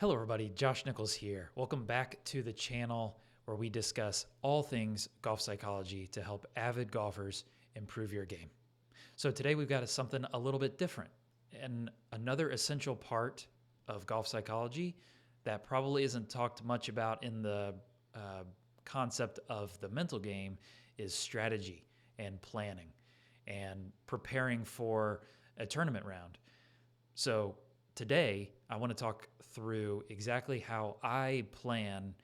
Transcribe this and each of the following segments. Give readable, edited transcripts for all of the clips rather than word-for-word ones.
Hello everybody, Josh Nichols here. Welcome back to the channel where we discuss all things golf psychology to help avid golfers improve your game. So today we've got something a little bit different, and another essential part of golf psychology that probably isn't talked much about in the concept of the mental game is strategy and planning and preparing for a tournament round. So today, I want to talk through exactly how I plan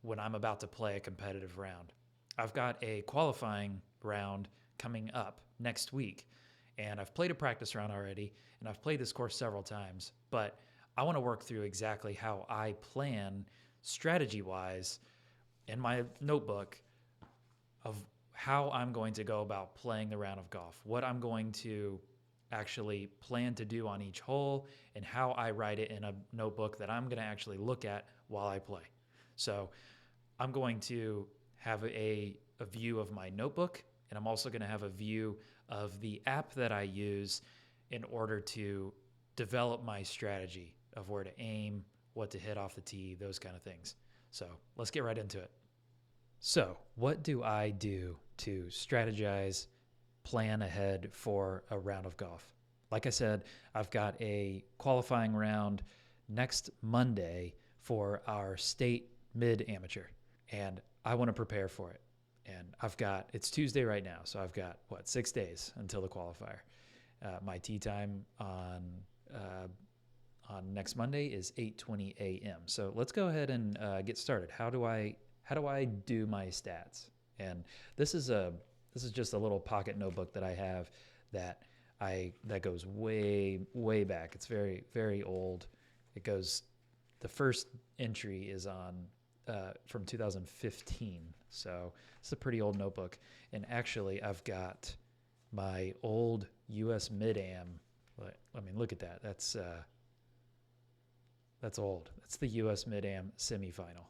when I'm about to play a competitive round. I've got a qualifying round coming up next week, and I've played a practice round already, and I've played this course several times, but I want to work through exactly how I plan strategy-wise in my notebook of how I'm going to go about playing the round of golf, what I'm going to actually plan to do on each hole, and how I write it in a notebook that I'm going to actually look at while I play. So I'm going to have a view of my notebook, and I'm also going to have a view of the app that I use in order to develop my strategy of where to aim, what to hit off the tee, those kind of things. So let's get right into it. So what do I do to strategize, plan ahead for a round of golf? Like I said, I've got a qualifying round next Monday for our state mid-amateur, and I want to prepare for it. And it's Tuesday right now, so I've got, 6 days until the qualifier. My tee time on next Monday is 8:20 a.m. So let's go ahead and get started. How do I do my stats? And this is just a little pocket notebook that I have that goes way back. It's very, very old. The first entry is from 2015. So it's a pretty old notebook. And actually I've got my old US Mid-Am. I mean, look at that. That's old. That's the US Mid-Am semifinal.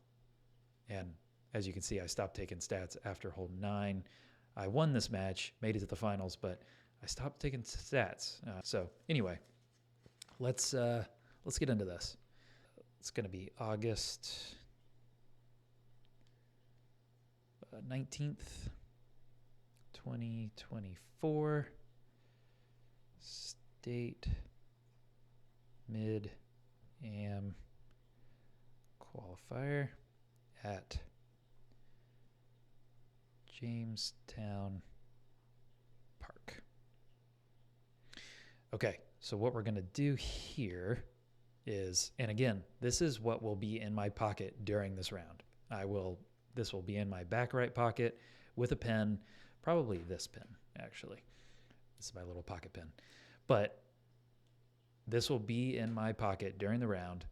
And as you can see, I stopped taking stats after hole 9. I won this match, made it to the finals, but I stopped taking stats. So anyway, let's get into this. It's going to be August 19th, 2024, State Mid-Am Qualifier at Jamestown Park. Okay, so what we're going to do here is, and again, this is what will be in my pocket during this round. This will be in my back right pocket with a pen, probably this pen, actually. This is my little pocket pen. But this will be in my pocket during the round,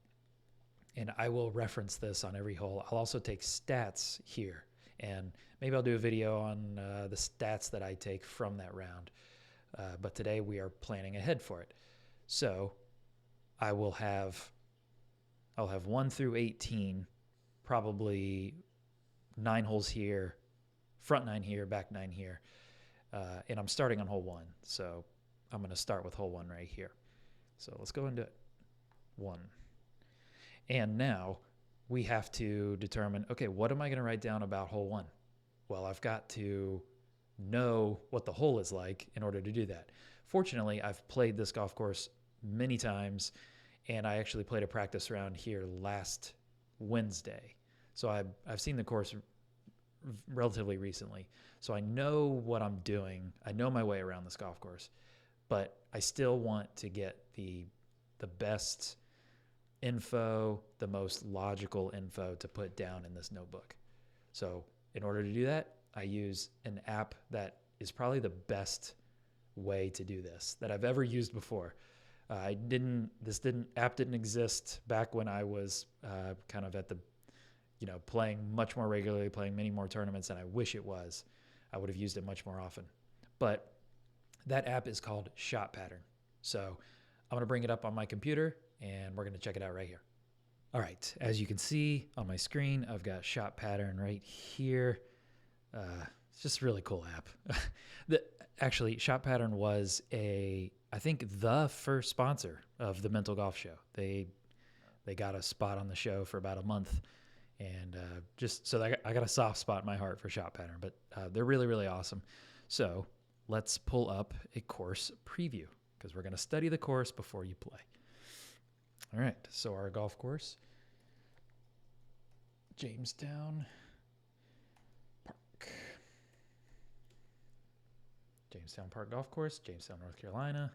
and I will reference this on every hole. I'll also take stats here, and maybe I'll do a video on the stats that I take from that round. But today we are planning ahead for it. So I'll have 1 through 18, probably 9 holes here, front 9 here, back 9 here. And I'm starting on hole 1. So I'm going to start with hole 1 right here. So let's go into it. 1. And now we have to determine, okay, what am I going to write down about hole 1? Well, I've got to know what the hole is like in order to do that. Fortunately, I've played this golf course many times, and I actually played a practice round here last Wednesday. So I've seen the course relatively recently. So I know what I'm doing. I know my way around this golf course, but I still want to get the best info, the most logical info to put down in this notebook. So in order to do that, I use an app that is probably the best way to do this that I've ever used before. App didn't exist back when I was kind of at the, playing much more regularly, playing many more tournaments than I wish it was. I would have used it much more often. But that app is called Shot Pattern. So I'm going to bring it up on my computer, and we're going to check it out right here. All right, as you can see on my screen, I've got Shot Pattern right here. It's just a really cool app. Actually, Shot Pattern was I think the first sponsor of the Mental Golf Show. They They got a spot on the show for about a month. And just so I got a soft spot in my heart for shot pattern, but they're really, really awesome. So let's pull up a course preview because we're going to study the course before you play. All right, so our golf course, Jamestown Park. Jamestown Park Golf Course, Jamestown, North Carolina.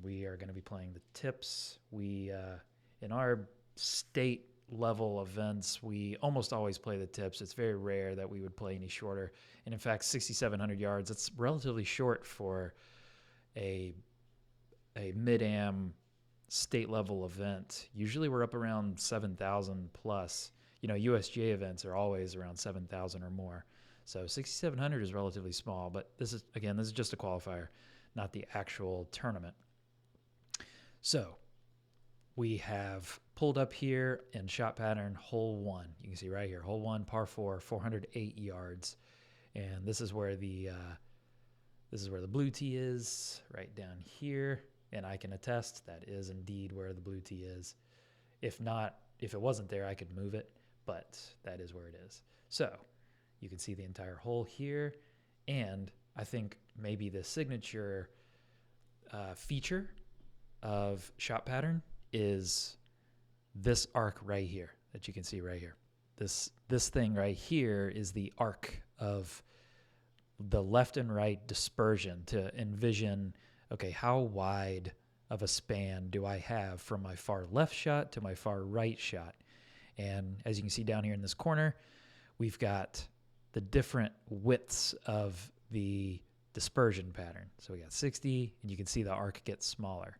We are going to be playing the tips. We, in our state level events, we almost always play the tips. It's very rare that we would play any shorter. And in fact, 6,700 yards, it's relatively short for a mid-am state level event. Usually we're up around 7,000 plus. You know, USGA events are always around 7,000 or more. So 6,700 is relatively small, but this is just a qualifier, not the actual tournament. So we have pulled up here in shot pattern hole 1. You can see right here, hole 1, par 4, 408 yards. And this is where the blue tee is, right down here. And I can attest that is indeed where the blue tee is. If it wasn't there, I could move it, but that is where it is. So you can see the entire hole here. And I think maybe the signature feature of shot pattern is this arc right here that you can see right here. This thing right here is the arc of the left and right dispersion to envision, okay, how wide of a span do I have from my far left shot to my far right shot? And as you can see down here in this corner, we've got the different widths of the dispersion pattern. So we got 60, and you can see the arc gets smaller.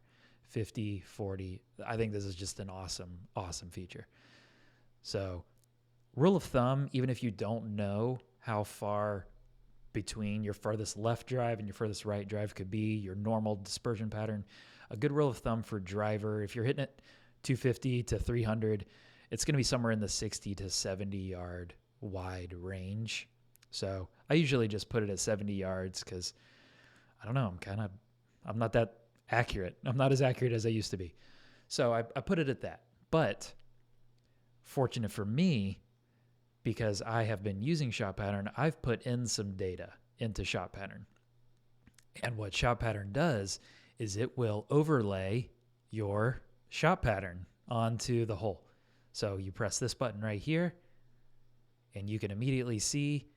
50, 40. I think this is just an awesome, awesome feature. So rule of thumb, even if you don't know how far between your furthest left drive and your furthest right drive could be, your normal dispersion pattern, a good rule of thumb for driver, if you're hitting it 250 to 300, it's going to be somewhere in the 60 to 70 yard wide range. So I usually just put it at 70 yards because, I don't know, I'm not that accurate. I'm not as accurate as I used to be. So I put it at that. But fortunate for me, because I have been using shot pattern, I've put in some data into shot pattern. And what shot pattern does is it will overlay your shot pattern onto the hole. So you press this button right here, and you can immediately see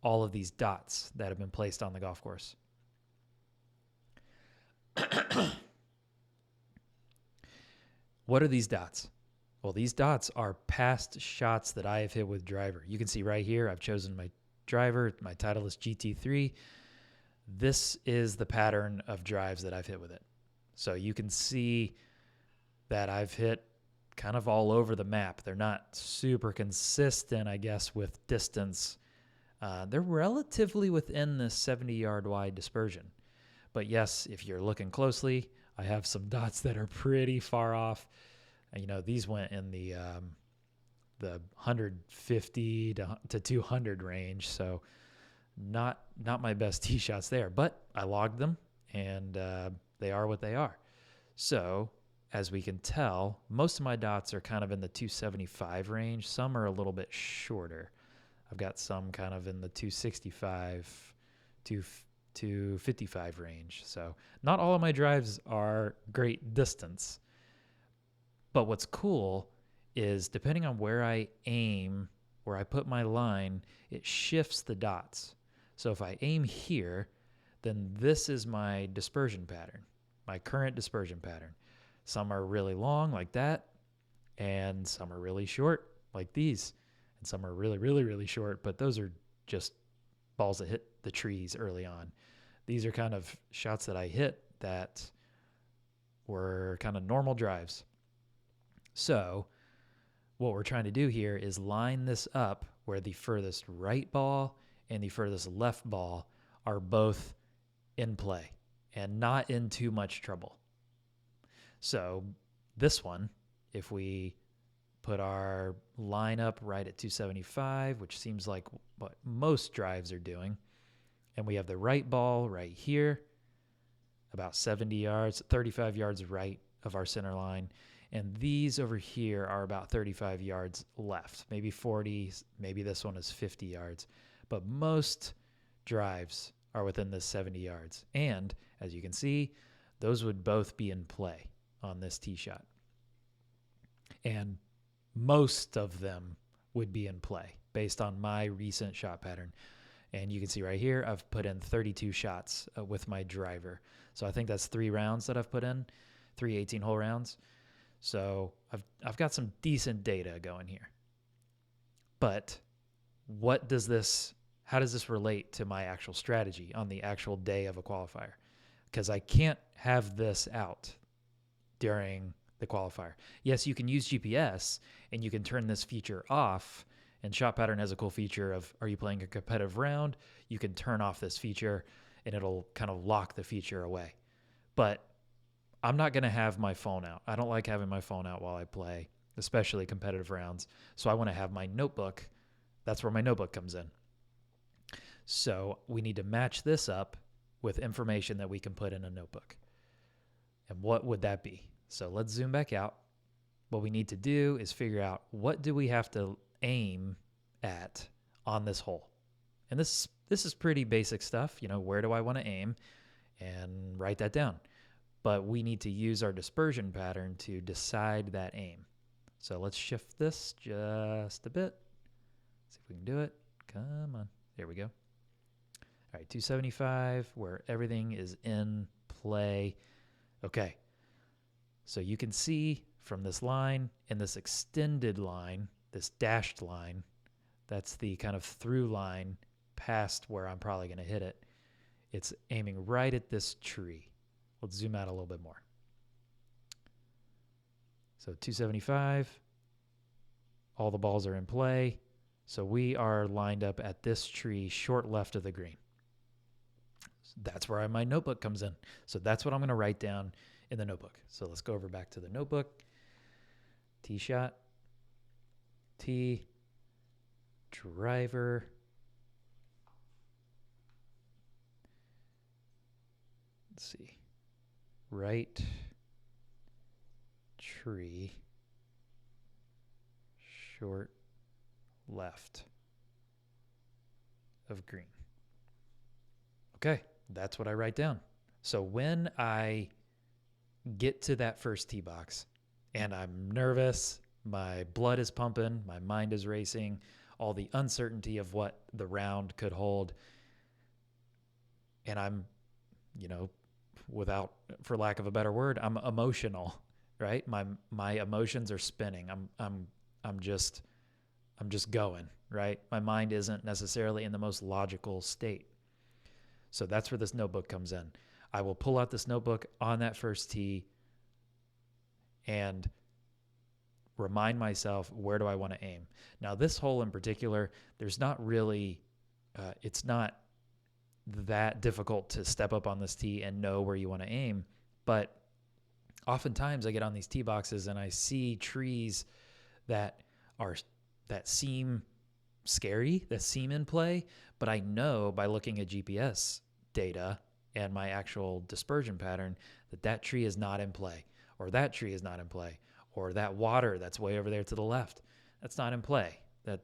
all of these dots that have been placed on the golf course. What are these dots? Well, these dots are past shots that I have hit with driver. You can see right here, I've chosen my driver. My Titleist GT3. This is the pattern of drives that I've hit with it. So you can see that I've hit kind of all over the map. They're not super consistent, I guess, with distance. They're relatively within the 70-yard wide dispersion. But yes, if you're looking closely, I have some dots that are pretty far off. You know, these went in the 150 to 200 range, so not my best tee shots there. But I logged them, and they are what they are. So as we can tell, most of my dots are kind of in the 275 range. Some are a little bit shorter. I've got some kind of in the 265 to 255 range. So not all of my drives are great distance. But what's cool is depending on where I aim, where I put my line, it shifts the dots. So if I aim here, then this is my dispersion pattern, my current dispersion pattern. Some are really long like that, and some are really short like these. And some are really, really, really short, but those are just balls that hit the trees early on. These are kind of shots that I hit that were kind of normal drives. So what we're trying to do here is line this up where the furthest right ball and the furthest left ball are both in play and not in too much trouble. So this one, if we put our line up right at 275, which seems like what most drives are doing, and we have the right ball right here, about 70 yards, 35 yards right of our center line, And these over here are about 35 yards left, maybe 40, maybe this one is 50 yards. But most drives are within this 70 yards. And as you can see, those would both be in play on this tee shot. And most of them would be in play based on my recent shot pattern. And you can see right here, I've put in 32 shots with my driver. So I think that's 3 rounds that I've put in, 3 18-hole rounds. So I've got some decent data going here. But how does this relate to my actual strategy on the actual day of a qualifier? Because I can't have this out during the qualifier. Yes, you can use GPS and you can turn this feature off. And Shot Pattern has a cool feature of, are you playing a competitive round? You can turn off this feature and it'll kind of lock the feature away. But I'm not going to have my phone out. I don't like having my phone out while I play, especially competitive rounds. So I want to have my notebook. That's where my notebook comes in. So we need to match this up with information that we can put in a notebook. And what would that be? So let's zoom back out. What we need to do is figure out, what do we have to aim at on this hole? And this is pretty basic stuff. Where do I want to aim? And write that down. But we need to use our dispersion pattern to decide that aim. So let's shift this just a bit. See if we can do it. Come on. There we go. All right, 275, where everything is in play. Okay. So you can see from this line and this extended line, this dashed line, that's the kind of through line past where I'm probably going to hit it. It's aiming right at this tree. Let's zoom out a little bit more. So 275, all the balls are in play. So we are lined up at this tree short left of the green. So that's where my notebook comes in. So that's what I'm going to write down in the notebook. So let's go over back to the notebook. Tee shot, tee, driver, let's see, right tree, short left of green. Okay, that's what I write down. So when I get to that first tee box and I'm nervous, my blood is pumping, my mind is racing, all the uncertainty of what the round could hold, and I'm, for lack of a better word, I'm emotional, right? My emotions are spinning. I'm just going, right? My mind isn't necessarily in the most logical state. So that's where this notebook comes in. I will pull out this notebook on that first tee and remind myself, where do I want to aim? Now, this hole in particular, there's not really, it's not that difficult to step up on this tee and know where you want to aim. But oftentimes I get on these tee boxes and I see trees that seem scary, that seem in play, but I know by looking at GPS data and my actual dispersion pattern that tree is not in play, or that tree is not in play, or that water that's way over there to the left, that's not in play. That,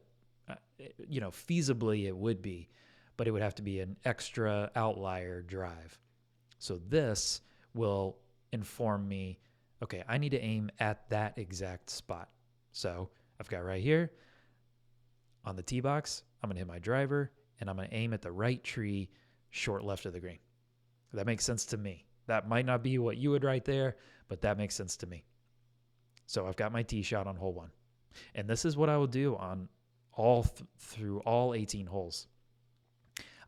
feasibly it would be, but it would have to be an extra outlier drive. So this will inform me, okay, I need to aim at that exact spot. So I've got right here on the tee box, I'm going to hit my driver and I'm going to aim at the right tree short left of the green. That makes sense to me. That might not be what you would write there, but that makes sense to me. So I've got my tee shot on hole 1. And this is what I will do on through all 18 holes.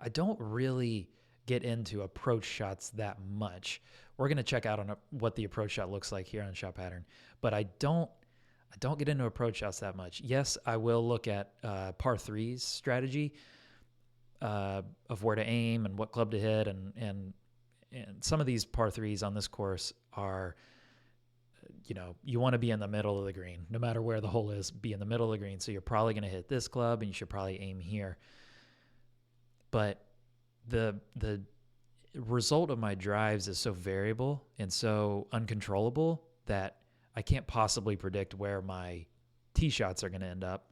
I don't really get into approach shots that much. We're going to check out on what the approach shot looks like here on Shot Pattern, but I don't get into approach shots that much. Yes, I will look at par 3's strategy of where to aim and what club to hit, and some of these par 3's on this course are, you want to be in the middle of the green. No matter where the hole is, be in the middle of the green. So you're probably going to hit this club and you should probably aim here. But the result of my drives is so variable and so uncontrollable that I can't possibly predict where my tee shots are going to end up.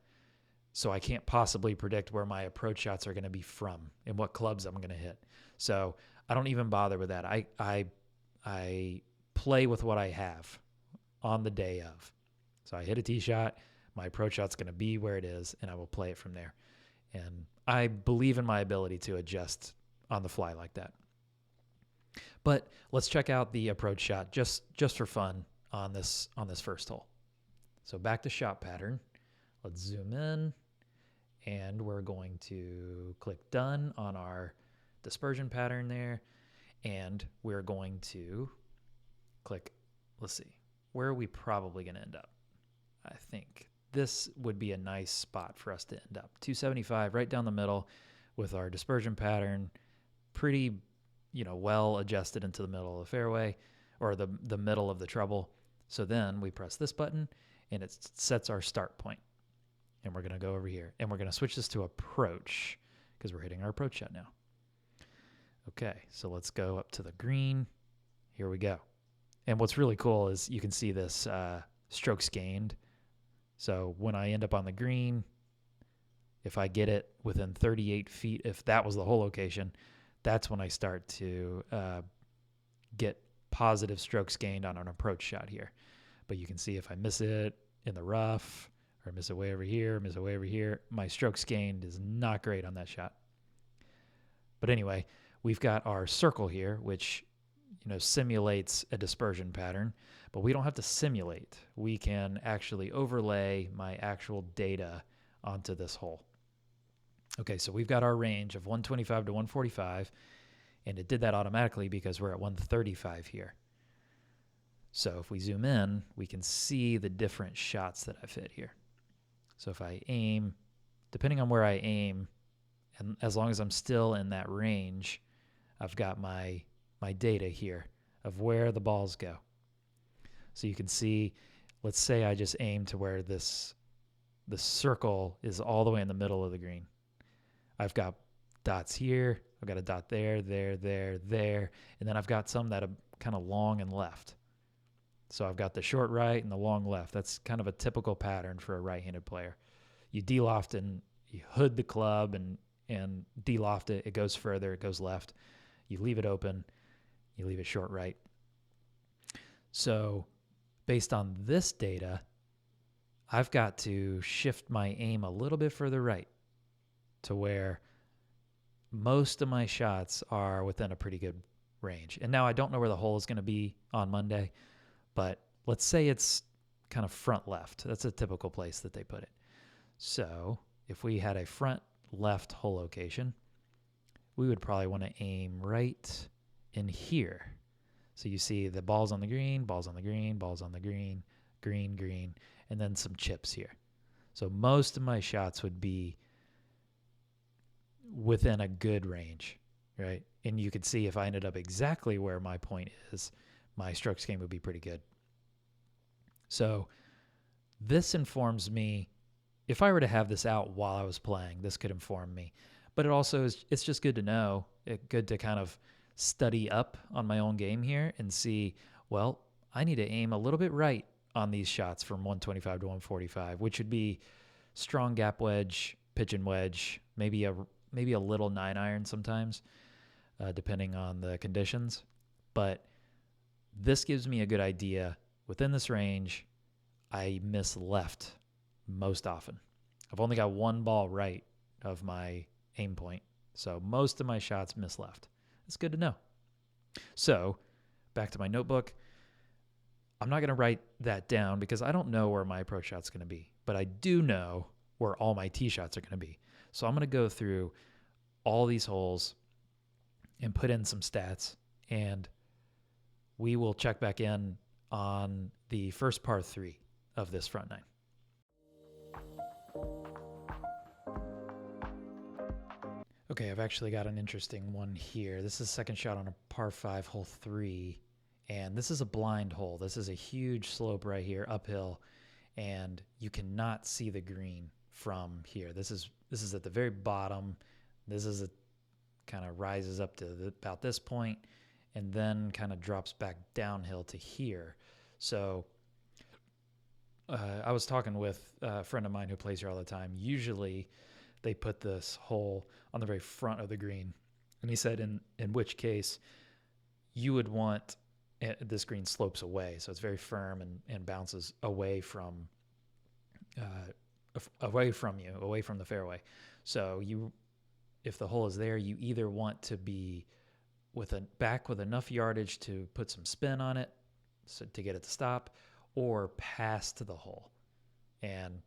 So I can't possibly predict where my approach shots are going to be from and what clubs I'm going to hit. So I don't even bother with that. I play with what I have on the day of. So I hit a tee shot, my approach shot's going to be where it is, and I will play it from there. And I believe in my ability to adjust on the fly like that. But let's check out the approach shot just for fun on this first hole. So back to shot pattern. Let's zoom in, and we're going to click done on our dispersion pattern there, and we're going to click, let's see, where are we probably going to end up? I think this would be a nice spot for us to end up. 275 right down the middle with our dispersion pattern, pretty, well adjusted into the middle of the fairway or the middle of the trouble. So then we press this button and it sets our start point. And we're going to go over here and we're going to switch this to approach because we're hitting our approach shot now. Okay, so let's go up to the green. Here we go. And what's really cool is you can see this strokes gained. So when I end up on the green, if I get it within 38 feet, if that was the whole location, that's when I start to get positive strokes gained on an approach shot here. But you can see if I miss it in the rough or miss it way over here, my strokes gained is not great on that shot. But anyway, we've got our circle here, which simulates a dispersion pattern, but we don't have to simulate. We can actually overlay my actual data onto this hole. Okay, so we've got our range of 125 to 145, and it did that automatically because we're at 135 here. So if we zoom in, we can see the different shots that I've hit here. So if I aim, depending on where I aim, and as long as I'm still in that range, I've got my data here of where the balls go. So you can see, let's say I just aim to where the circle is all the way in the middle of the green. I've got dots here, I've got a dot there, and then I've got some that are kind of long and left. So I've got the short right and the long left. That's kind of a typical pattern for a right-handed player. You de-loft and you hood the club and de-loft it. It goes further, it goes left. You leave it open, you leave it short right. So based on this data, I've got to shift my aim a little bit further right to where most of my shots are within a pretty good range. And now I don't know where the hole is going to be on Monday, but let's say it's kind of front left. That's a typical place that they put it. So if we had a front left hole location, we would probably want to aim right in here. So you see the balls on the green, balls on the green, balls on the green, green, green, and then some chips here. So most of my shots would be within a good range, right? And you could see if I ended up exactly where my point is, my strokes gained would be pretty good. So this informs me, if I were to have this out while I was playing, this could inform me. But it also is, it's just good to know, good to kind of study up on my own game here and see, well, I need to aim a little bit right on these shots from 125 to 145, which would be strong gap wedge, pitch and wedge, maybe a little 9-iron sometimes, depending on the conditions. But this gives me a good idea. Within this range, I miss left most often. I've only got one ball right of my aim point, so most of my shots miss left. It's good to know. So back to my notebook. I'm not going to write that down because I don't know where my approach shot's going to be, but I do know where all my tee shots are going to be. So I'm going to go through all these holes and put in some stats, and we will check back in on the first par 3 of this front 9. Okay, I've actually got an interesting one here. This is a second shot on a par 5, hole 3, and this is a blind hole. This is a huge slope right here, uphill, and you cannot see the green from here. This is at the very bottom. This is kind of rises up to about this point, and then kind of drops back downhill to here. So I was talking with a friend of mine who plays here all the time. Usually they put this hole on the very front of the green. And he said in which case you would want this green slopes away. So it's very firm and bounces away from you, away from the fairway. So if the hole is there, you either want to be back with enough yardage to put some spin on it so to get it to stop, or past the hole. And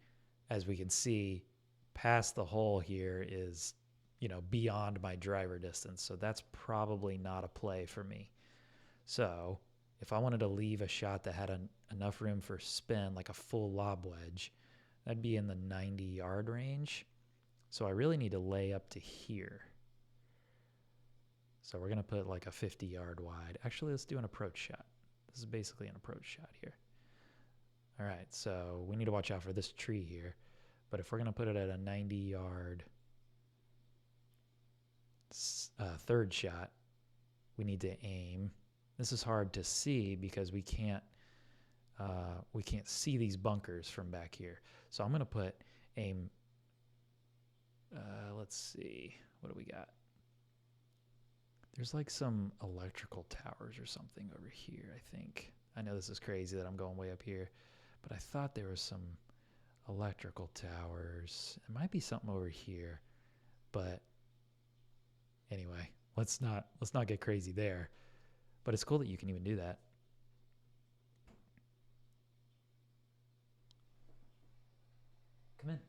as we can see, past the hole here is, beyond my driver distance. So that's probably not a play for me. So if I wanted to leave a shot that had enough room for spin, like a full lob wedge, that'd be in the 90-yard range. So I really need to lay up to here. So we're going to put like a 50-yard wide. Actually, let's do an approach shot. This is basically an approach shot here. All right, so we need to watch out for this tree here. But if we're going to put it at a 90-yard third shot, we need to aim. This is hard to see because we can't see these bunkers from back here. So I'm going to put aim. Let's see. What do we got? There's like some electrical towers or something over here, I think. I know this is crazy that I'm going way up here, but I thought there was some electrical towers. It might be something over here, but anyway, let's not get crazy there. But it's cool that you can even do that. Come in.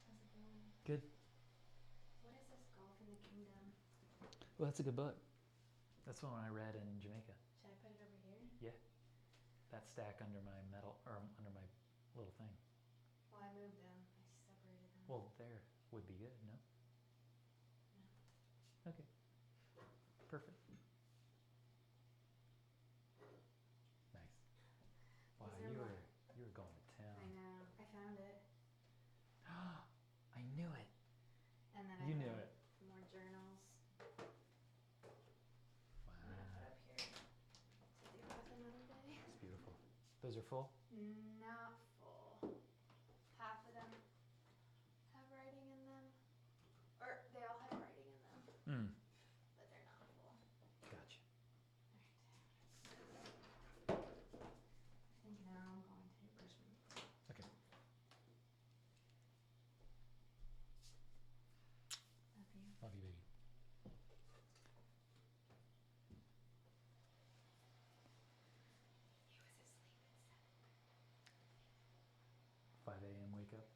How's it going? Good. What is this Golf in the Kingdom? Well, that's a good book. That's the one I read in Jamaica. Should I put it over here? Yeah. That stack under my under my little thing. Well, I moved them. I separated them. Well, there would be good, no? No. Okay. Perfect. Nice. Wow, you were going to town. I know. I found it. I knew it. And then You I knew found it. more journals Wow. I'm gonna put up here to deal with another day. It's beautiful. Those are full? Not full. Half of them have writing in them. Or they all have writing in them, Mm. but they're not full. Gotcha. Alright. I think now I'm going to brush my Okay. Love you. Love you, baby. He was asleep at 5 a.m. wake up.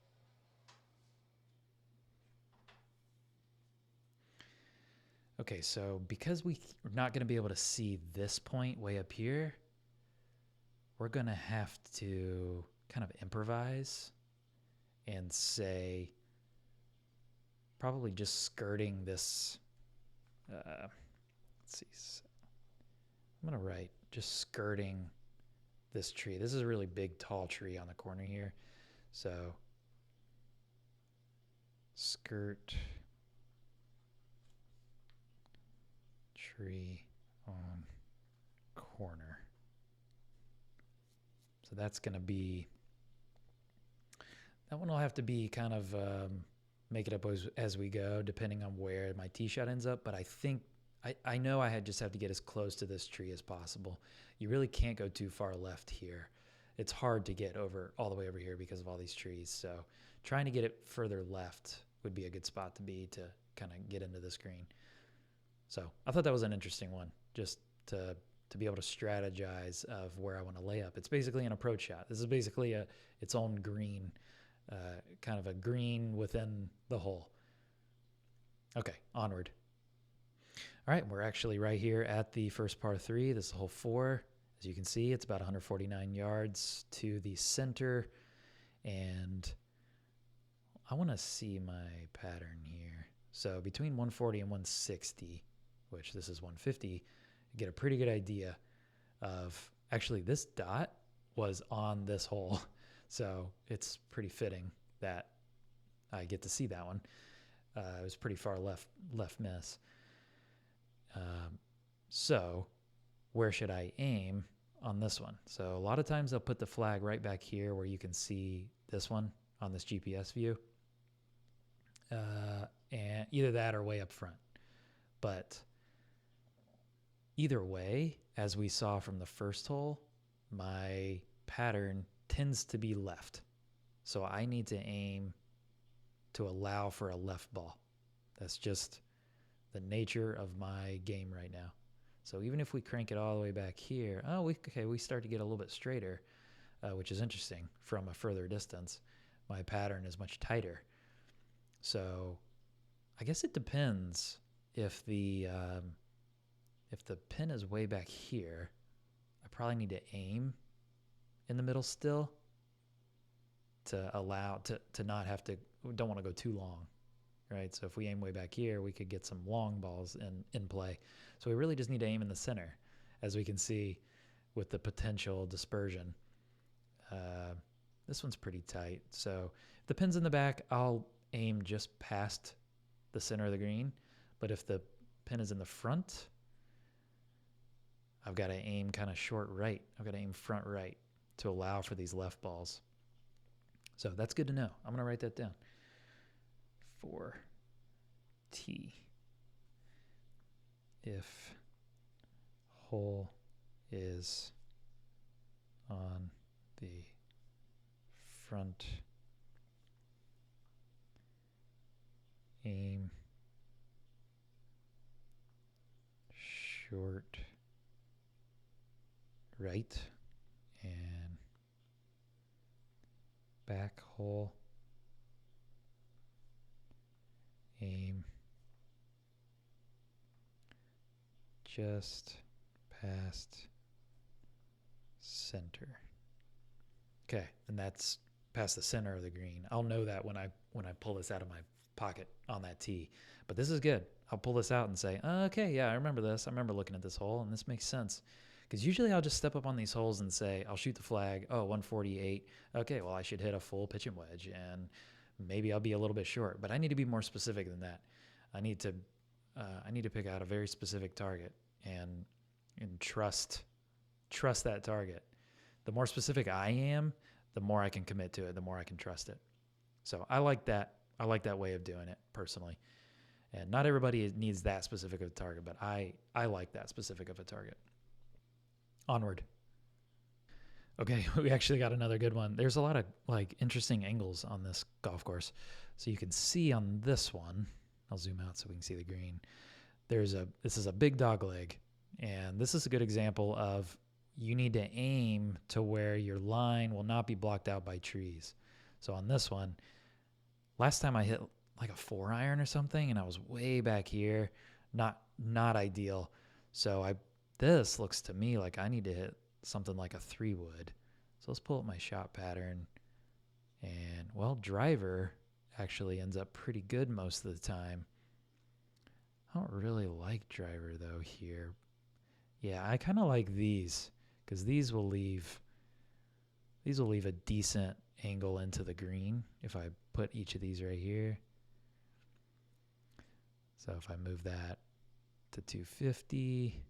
Okay, so because we're not going to be able to see this point way up here, we're going to have to kind of improvise and say probably just skirting this. Let's see. I'm going to write just skirting this tree. This is a really big, tall tree on the corner here. So skirt tree on corner. So that's going to be, that one will have to be kind of make it up as we go, depending on where my tee shot ends up. But I think, I know I just have to get as close to this tree as possible. You really can't go too far left here. It's hard to get all the way over here because of all these trees. So trying to get it further left would be a good spot to be to kind of get into this green. So I thought that was an interesting one, just to be able to strategize of where I want to lay up. It's basically an approach shot. This is basically its own green, kind of a green within the hole. Okay, onward. All right, we're actually right here at the first par 3. This is hole 4. As you can see, it's about 149 yards to the center. And I want to see my pattern here. So between 140 and 160, which this is 150, you get a pretty good idea of, actually this dot was on this hole. So it's pretty fitting that I get to see that one. It was pretty far left miss. So where should I aim? on this one. So a lot of times they'll put the flag right back here where you can see this one on this GPS view. And either that or way up front. But either way, as we saw from the first hole, my pattern tends to be left. So I need to aim to allow for a left ball. That's just the nature of my game right now. So even if we crank it all the way back here, we start to get a little bit straighter, which is interesting from a further distance. My pattern is much tighter. So I guess it depends if the pin is way back here, I probably need to aim in the middle still to allow to not have to, don't want to go too long, right? So if we aim way back here, we could get some long balls in play. So we really just need to aim in the center, as we can see with the potential dispersion. This one's pretty tight. So if the pin's in the back, I'll aim just past the center of the green. But if the pin is in the front, I've got to aim kind of short right. I've got to aim front right to allow for these left balls. So that's good to know. I'm going to write that down. 4T. If hole is on the front, aim short right, and back hole aim just past center. Okay, and that's past the center of the green. I'll know that when I pull this out of my pocket on that tee. But this is good. I'll pull this out and say, okay, yeah, I remember this. I remember looking at this hole, and this makes sense. Because usually I'll just step up on these holes and say, I'll shoot the flag, 148. Okay, well, I should hit a full pitching wedge, and maybe I'll be a little bit short. But I need to be more specific than that. I need to pick out a very specific target and trust that target. The more specific I am, the more I can commit to it, the more I can trust it. So I like that. I like that way of doing it personally. And not everybody needs that specific of a target, but I like that specific of a target. Onward. Okay, we actually got another good one. There's a lot of interesting angles on this golf course. So you can see on this one, I'll zoom out so we can see the green. This is a big dog leg, and this is a good example of you need to aim to where your line will not be blocked out by trees. So on this one, last time I hit like a 4-iron or something, and I was way back here, not ideal. So this looks to me like I need to hit something like a 3-wood. So let's pull up my shot pattern, and driver actually ends up pretty good most of the time. I don't really like driver though here. Yeah, I kind of like these because these will leave a decent angle into the green if I put each of these right here. So if I move that to 250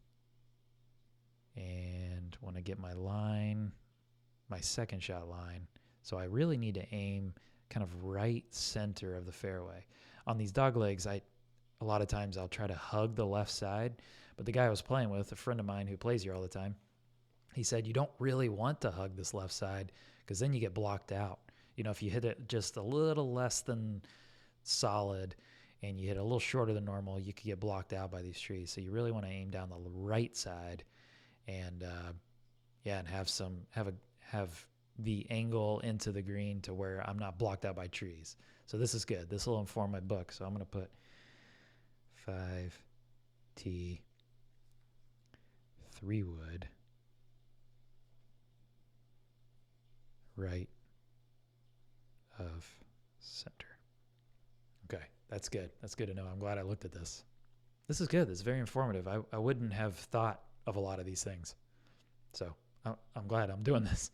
and want to get my line, my second shot line, so I really need to aim kind of right center of the fairway. On these dog legs, a lot of times I'll try to hug the left side, but the guy I was playing with, a friend of mine who plays here all the time, he said you don't really want to hug this left side because then you get blocked out. You know, if you hit it just a little less than solid and you hit a little shorter than normal, you could get blocked out by these trees. So you really want to aim down the right side and and have the angle into the green to where I'm not blocked out by trees. So this is good. This will inform my book. So I'm going to put 5T 3-wood right of center. Okay, that's good. That's good to know. I'm glad I looked at this. This is good. This is very informative. I wouldn't have thought of a lot of these things. So I'm glad I'm doing this.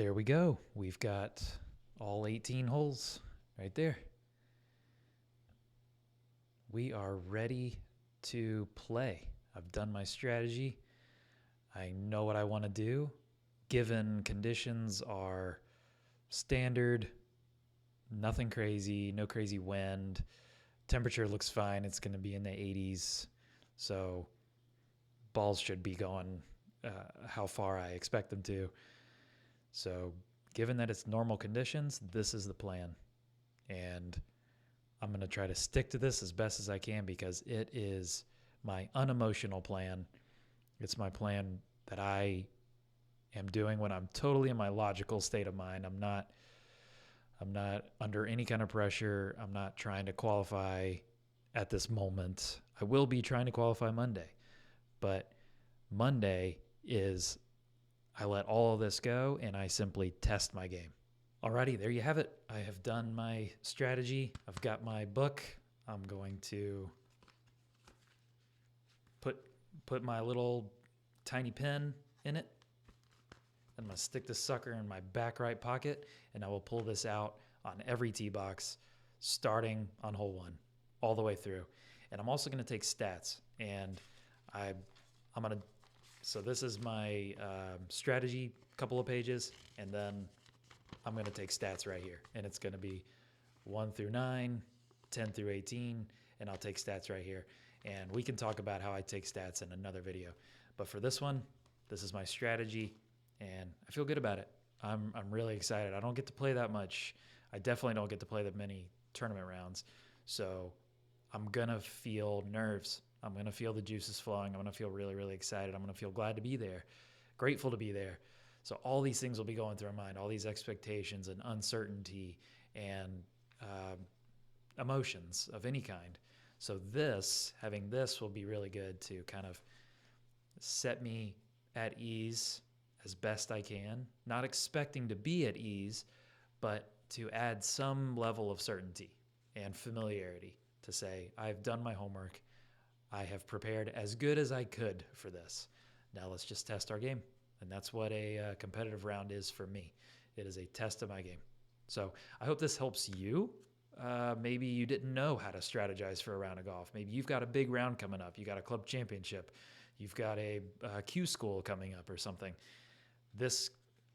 there we go. We've got all 18 holes right there. We are ready to play. I've done my strategy. I know what I want to do. Given conditions are standard, nothing crazy, no crazy wind. Temperature looks fine. It's going to be in the 80s. So balls should be going how far I expect them to. So given that it's normal conditions, this is the plan. And I'm going to try to stick to this as best as I can because it is my unemotional plan. It's my plan that I am doing when I'm totally in my logical state of mind. I'm not under any kind of pressure. I'm not trying to qualify at this moment. I will be trying to qualify Monday. But Monday is I let all of this go and I simply test my game. Alrighty, there you have it. I have done my strategy. I've got my book. I'm going to put my little tiny pen in it. I'm going to stick this sucker in my back right pocket, and I will pull this out on every tee box, starting on hole 1, all the way through. And I'm also going to take stats, and I'm going to, so this is my strategy, couple of pages, and then I'm going to take stats right here. And it's going to be 1 through 9, 10 through 18, and I'll take stats right here. And we can talk about how I take stats in another video. But for this one, this is my strategy, and I feel good about it. I'm really excited. I don't get to play that much. I definitely don't get to play that many tournament rounds. So I'm going to feel nerves. I'm going to feel the juices flowing. I'm going to feel really, really excited. I'm going to feel glad to be there, grateful to be there. So all these things will be going through my mind, all these expectations and uncertainty and emotions of any kind. So having this will be really good to kind of set me at ease as best I can, not expecting to be at ease, but to add some level of certainty and familiarity to say, I've done my homework. I have prepared as good as I could for this. Now let's just test our game. And that's what a competitive round is for me. It is a test of my game. So I hope this helps you. Maybe you didn't know how to strategize for a round of golf. Maybe you've got a big round coming up. You got a club championship. You've got a Q school coming up or something. This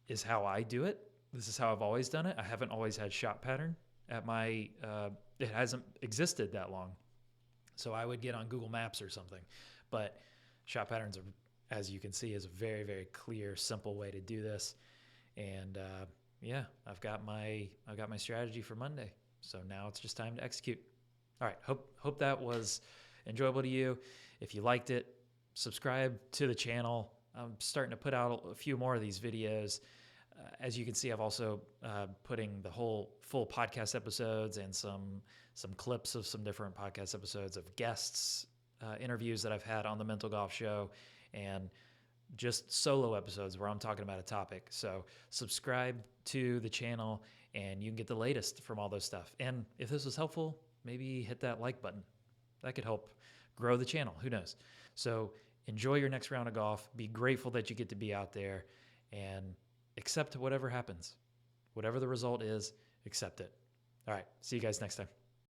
is how I do it. This is how I've always done it. I haven't always had shot pattern at my, it hasn't existed that long. So I would get on Google Maps or something. But shot patterns, as you can see, is a very, very clear, simple way to do this. And yeah, I've got my strategy for Monday. So now it's just time to execute. All right, hope that was enjoyable to you. If you liked it, subscribe to the channel. I'm starting to put out a few more of these videos. As you can see, I've also putting the whole full podcast episodes and some clips of some different podcast episodes of guests, interviews that I've had on the Mental Golf Show, and just solo episodes where I'm talking about a topic. So subscribe to the channel and you can get the latest from all those stuff. And if this was helpful, maybe hit that like button. That could help grow the channel. Who knows? So enjoy your next round of golf. Be grateful that you get to be out there and accept whatever happens. Whatever the result is, accept it. All right. See you guys next time.